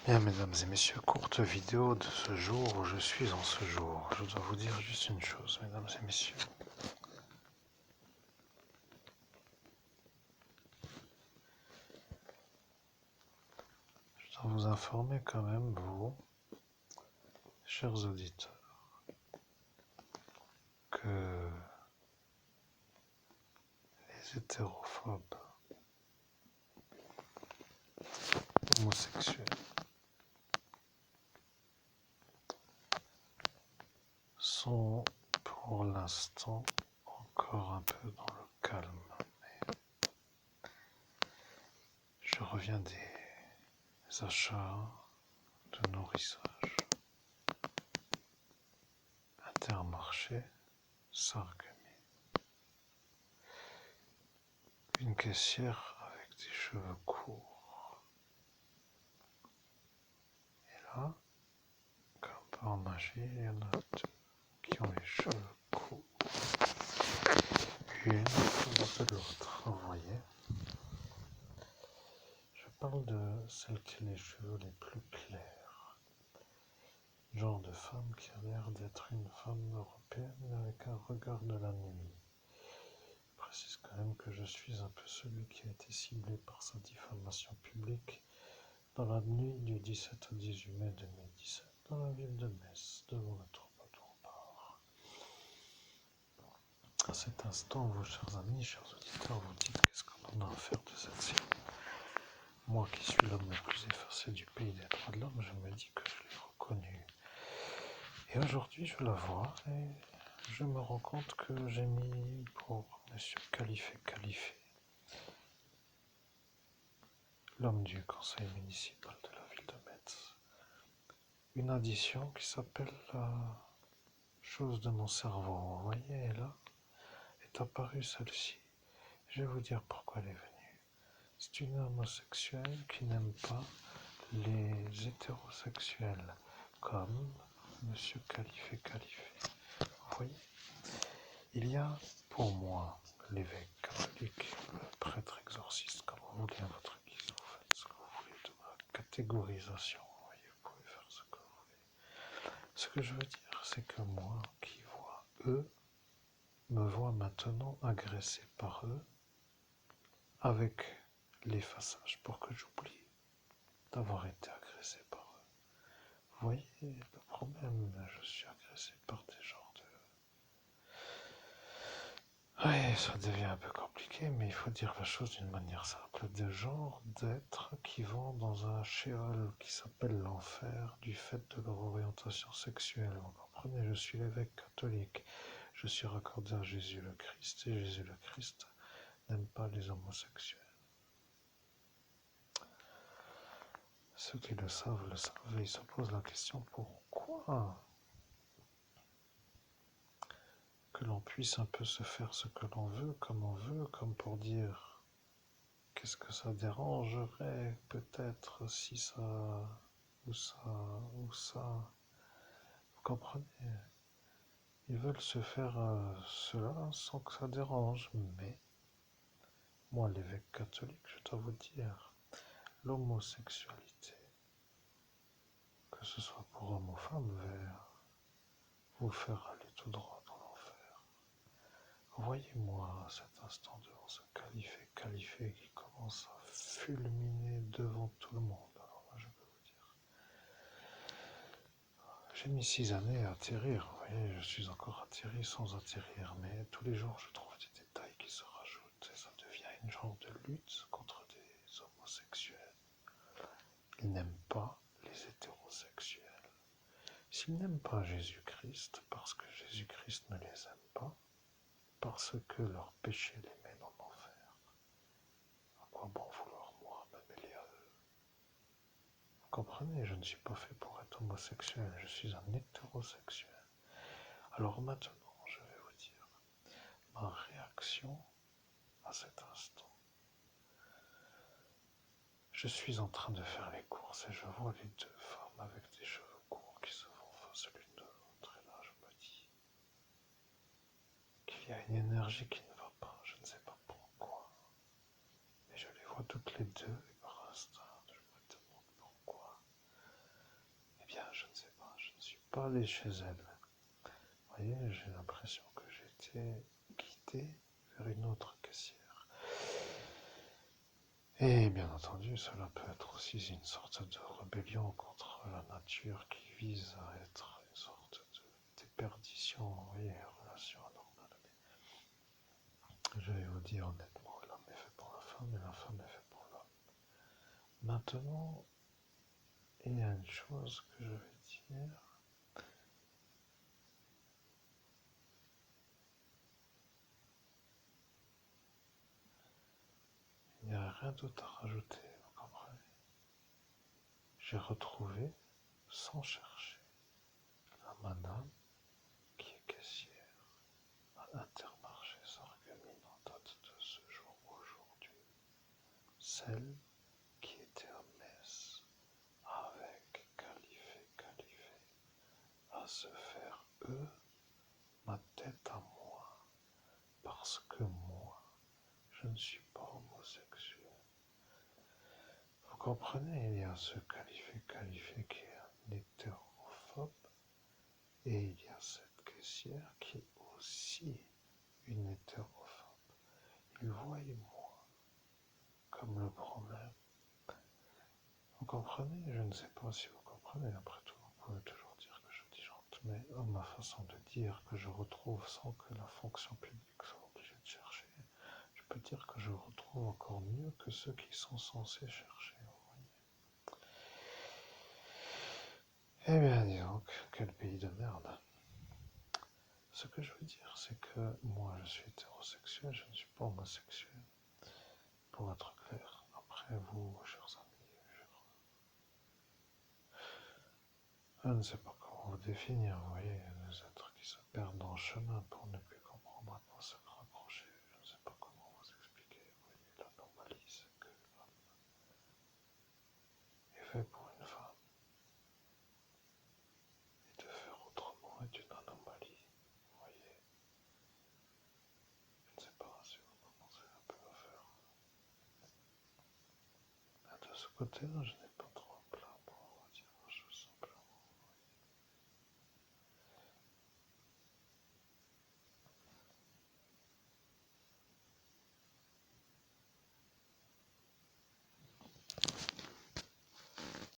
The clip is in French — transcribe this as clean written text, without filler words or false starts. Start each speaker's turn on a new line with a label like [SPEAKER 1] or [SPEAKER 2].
[SPEAKER 1] Bien, mesdames et messieurs, courte vidéo de ce jour où je suis en ce jour. Je dois vous dire juste une chose, mesdames et messieurs. Je dois vous informer quand même, vous, chers auditeurs, que les hétérophobes, homosexuels, sont pour l'instant encore un peu dans le calme. Mais je reviens des achats de nourrissage. Intermarché, Sarreguemines. Une caissière avec des cheveux courts. Et là, comme par magie, il y en a deux qui ont les cheveux courts. Une à de l'autre, vous voyez. Je parle de celle qui a les cheveux les plus clairs. Genre de femme qui a l'air d'être une femme européenne avec un regard de la nuit. Je précise quand même que je suis un peu celui qui a été ciblé par sa diffamation publique dans la nuit du 17 au 18 mai 2017 dans la ville de Metz, devant le Troubadour Bar. À cet instant, vos chers amis, chers auditeurs, vous dites qu'est-ce qu'on en a à faire de cette série. Moi qui suis l'homme le plus effacé du pays des droits de l'homme, je me dis que je l'ai reconnue. Et aujourd'hui, je la vois et je me rends compte que j'ai mis pour monsieur Califé, l'homme du conseil municipal de la ville de Metz, une addition qui s'appelle la chose de mon cerveau. Vous voyez, et là est apparue celle-ci. Je vais vous dire pourquoi elle est venue. C'est une homosexuelle qui n'aime pas les hétérosexuels, comme monsieur Califé. Vous voyez, il y a pour moi l'évêque catholique, le prêtre exorciste, comme vous voulez à votre guise, vous faites ce que vous voulez de ma catégorisation. Vous voyez, vous pouvez faire ce que vous voulez. Ce que je veux dire, c'est que moi, qui vois eux, me vois maintenant agressé par eux, avec l'effaçage pour que j'oublie d'avoir été agressé par eux. Vous voyez le problème, je suis agressé par des gens de... Oui, ça devient un peu compliqué, mais il faut dire la chose d'une manière simple. Des genres d'êtres qui vont dans un shéol qui s'appelle l'enfer du fait de leur orientation sexuelle. Vous comprenez, je suis l'évêque catholique, je suis raccordé à Jésus le Christ, et Jésus le Christ n'aime pas les homosexuels. Ceux qui le savent, et ils se posent la question pourquoi que l'on puisse un peu se faire ce que l'on veut, comme pour dire qu'est-ce que ça dérangerait peut-être si ça, ou ça, ou ça. Vous comprenez? Ils veulent se faire cela sans que ça dérange, mais moi, l'évêque catholique, je dois vous dire, l'homosexualité, que ce soit pour homme ou femme, va vous faire aller tout droit dans l'enfer. Voyez-moi à cet instant devant ce Califé qui commence à fulminer devant tout le monde. Alors là, je peux vous dire. J'ai mis 6 années à atterrir. Vous voyez, je suis encore atterri sans atterrir. Mais tous les jours, je trouve des détails qui se rajoutent. Et ça devient une genre de lutte contre des homosexuels. Ils n'aiment pas les hétérosexuels. S'ils n'aiment pas Jésus-Christ, parce que Jésus-Christ ne les aime pas, parce que leur péché les mène en enfer, à quoi bon vouloir moi me mêler à eux? Vous comprenez, je ne suis pas fait pour être homosexuel, je suis un hétérosexuel. Alors maintenant, je vais vous dire ma réaction à cet instant. Je suis en train de faire les courses et je vois les deux femmes avec des cheveux courts qui se font face l'une de l'autre. Et là, je me dis qu'il y a une énergie qui ne va pas, je ne sais pas pourquoi. Mais je les vois toutes les deux et par instinct, je me demande pourquoi. pas aller chez elle. Vous voyez, j'ai l'impression que j'ai été guidé vers une autre caissière. Et bien entendu, cela peut être aussi une sorte de rébellion contre la nature qui vise à être une sorte de déperdition, vous voyez, relation anormale. Je vais vous dire honnêtement, l'homme est fait pour la femme et la femme est faite pour l'homme. Maintenant, il y a une chose que je vais dire. Il n'y a rien d'autre à rajouter, vous comprenez? J'ai retrouvé, sans chercher, la madame qui est caissière à Intermarché Sarreguemines en date de ce jour aujourd'hui. Celle qui était à Metz avec Califé à se faire ma tête à moi, parce que moi, je ne suis pas homosexuel. Vous comprenez, il y a ce Califé qui est un hétérophobe, et il y a cette caissière qui est aussi une hétérophobe. Ils voient moi comme le problème. Vous comprenez? Je ne sais pas si vous comprenez, après tout, vous pouvez toujours dire que je disjoncte, mais ma façon de dire que je retrouve sans que la fonction publique soit obligée de chercher, je peux dire que je retrouve encore mieux que ceux qui sont censés chercher. Eh bien, dis donc, quel pays de merde. Ce que je veux dire, c'est que moi, je suis hétérosexuel, je ne suis pas homosexuel. Pour être clair, après vous, chers amis, je ne sais pas comment vous définir, vous voyez, les êtres qui se perdent dans le chemin pour ne plus comprendre à quoi se raccrocher. Je ne sais pas comment vous expliquer, vous voyez, l'anomalie, c'est que l'homme est fait pour une femme. Et de faire autrement est une anomalie, vous voyez. Je ne sais pas si vous commencez un peu à faire. De ce côté-là, je n'ai